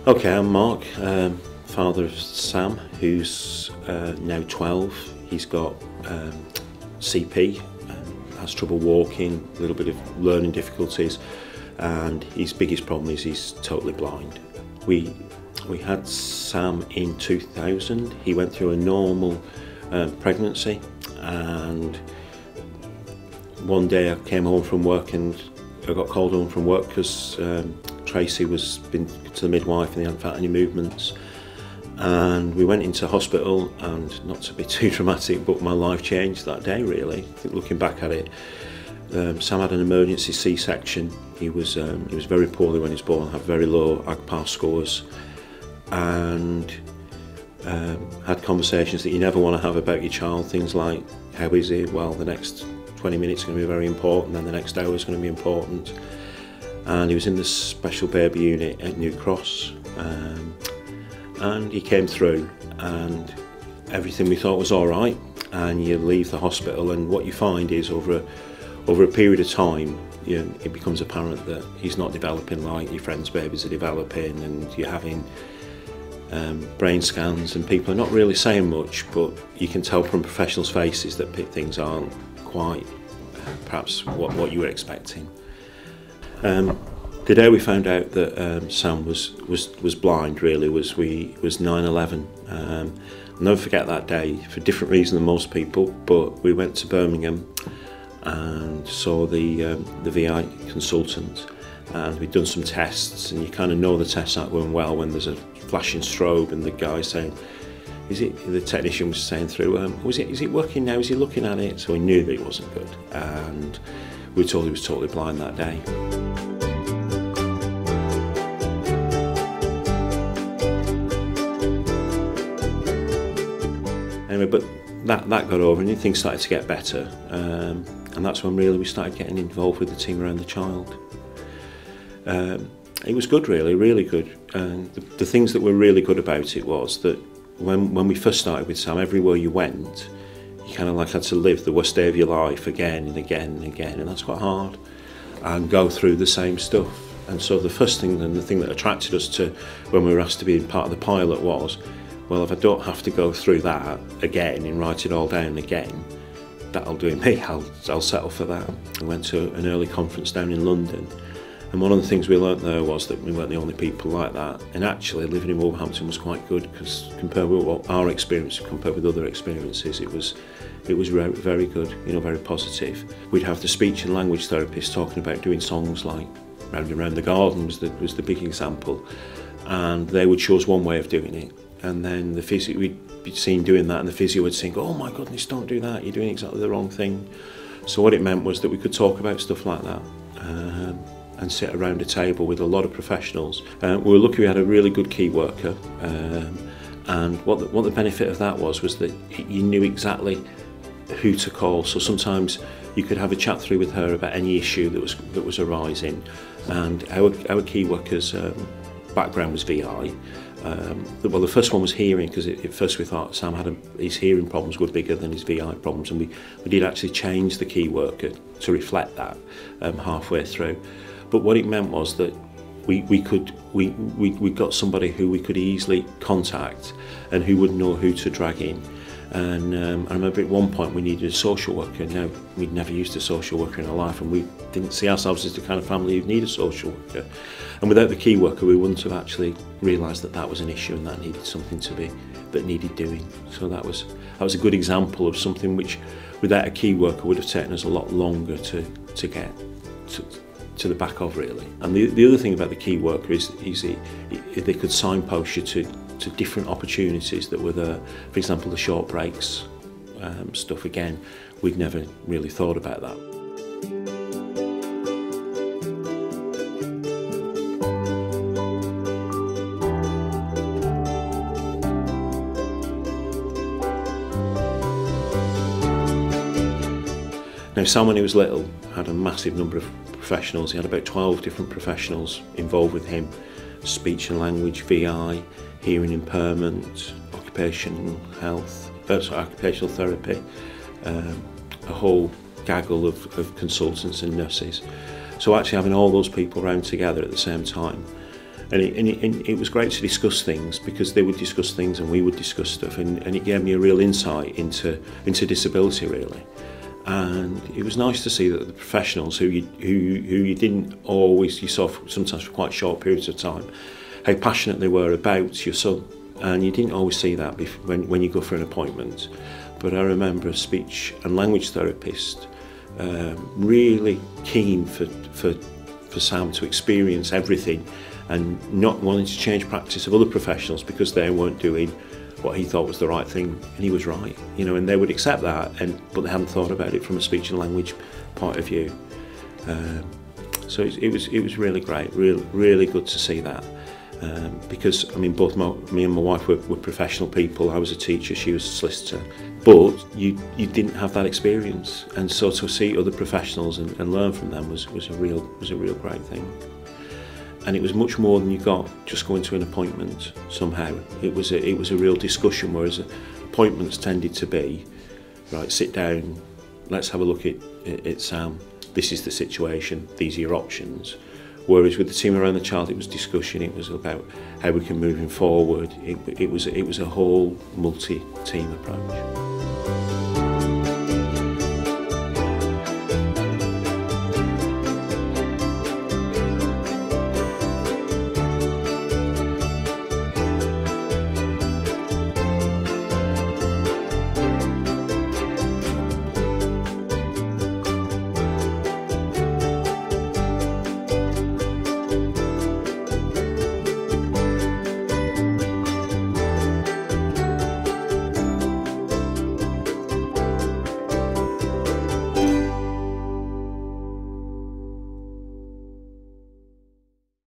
Okay, I'm Mark, father of Sam, who's now 12. He's got CP, has trouble walking, a little bit of learning difficulties, and his biggest problem is he's totally blind. We had Sam in 2000. He went through a normal pregnancy, and one day I came home from work and I got called home from work because Tracy was been to the midwife and they hadn't felt any movements, and we went into hospital, and not to be too dramatic, but my life changed that day really. Looking back at it, Sam had an emergency C-section. He was very poorly when he was born, had very low AGPAR scores, and had conversations that you never want to have about your child. Things like, how is he? Well, the next 20 minutes is going to be very important, then the next hour is going to be important. And he was in the special baby unit at New Cross, and he came through, and everything we thought was all right. And you leave the hospital, and what you find is over a period of time, it becomes apparent that he's not developing like your friends' babies are developing, and you're having brain scans, and people are not really saying much, but you can tell from professionals' faces that things aren't quite perhaps what you were expecting. The day we found out that Sam was blind really was 9/11. I'll never forget that day, for a different reason than most people, but we went to Birmingham and saw the VI consultant, and we'd done some tests, and you kind of know the tests aren't going well when there's a flashing strobe and the guy saying, the technician was saying through, is it working now, is he looking at it? So we knew that it wasn't good, and we were told he was totally blind that day. Anyway, but that got over, and things started to get better, and that's when really we started getting involved with the team around the child. It was good really, really good, and the things that were really good about it was that when we first started with Sam, everywhere you went, you kind of like had to live the worst day of your life again and again and again, and that's quite hard, and go through the same stuff. And so the first thing, and the thing that attracted us to when we were asked to be part of the pilot was, well, if I don't have to go through that again and write it all down again, that'll do me, I'll settle for that. We went to an early conference down in London, and one of the things we learnt there was that we weren't the only people like that, and actually living in Wolverhampton was quite good, because compared with what our experience, compared with other experiences, it was very good, very positive. We'd have the speech and language therapist talking about doing songs like Round and Round the Garden was the big example, and they would show us one way of doing it, and then the physio, we'd be seen doing that, and the physio would think, oh my goodness, don't do that, you're doing exactly the wrong thing. So what it meant was that we could talk about stuff like that, and sit around a table with a lot of professionals. We were lucky we had a really good key worker, and what the benefit of that was that you knew exactly who to call. So sometimes you could have a chat through with her about any issue that was arising, and our key worker's background was VI. Well, the first one was hearing, because at first we thought Sam had his hearing problems were bigger than his VI problems, and we did actually change the key worker to reflect that halfway through. But what it meant was that we got somebody who we could easily contact and who would know who to drag in. And I remember at one point we needed a social worker. Now, we'd never used a social worker in our life, and we didn't see ourselves as the kind of family who'd need a social worker. And without the key worker, we wouldn't have actually realised that was an issue, and that needed something that needed doing. So that was a good example of something which, without a key worker, would have taken us a lot longer to get to the back of, really. And the other thing about the key worker is they could signpost you to different opportunities that were there. For example, the short breaks stuff, again, we'd never really thought about that. Now, Sam, when he was little, had a massive number of professionals. He had about 12 different professionals involved with him: speech and language, VI, hearing impairment, occupational health, occupational therapy, a whole gaggle of consultants and nurses. So actually having all those people around together at the same time, And it was great to discuss things, because they would discuss things and we would discuss stuff, and it gave me a real insight into disability, really. And it was nice to see that the professionals who you didn't always, you saw sometimes for quite short periods of time, how passionate they were about your son, and you didn't always see that when you go for an appointment. But I remember a speech and language therapist really keen for Sam to experience everything, and not wanting to change practice of other professionals because they weren't doing what he thought was the right thing, and he was right, you know, and they would accept that, but they hadn't thought about it from a speech and language point of view. So it was really great, really good to see that, because I mean, both me and my wife were professional people. I was a teacher, she was a solicitor, but you didn't have that experience, and so to see other professionals and learn from them was a real great thing. And it was much more than you got just going to an appointment. Somehow it was a real discussion, whereas appointments tended to be, right, sit down, let's have a look at Sam, this is the situation, these are your options. Whereas with the team around the child, it was discussion, it was about how we can move him forward. It was a whole multi-team approach.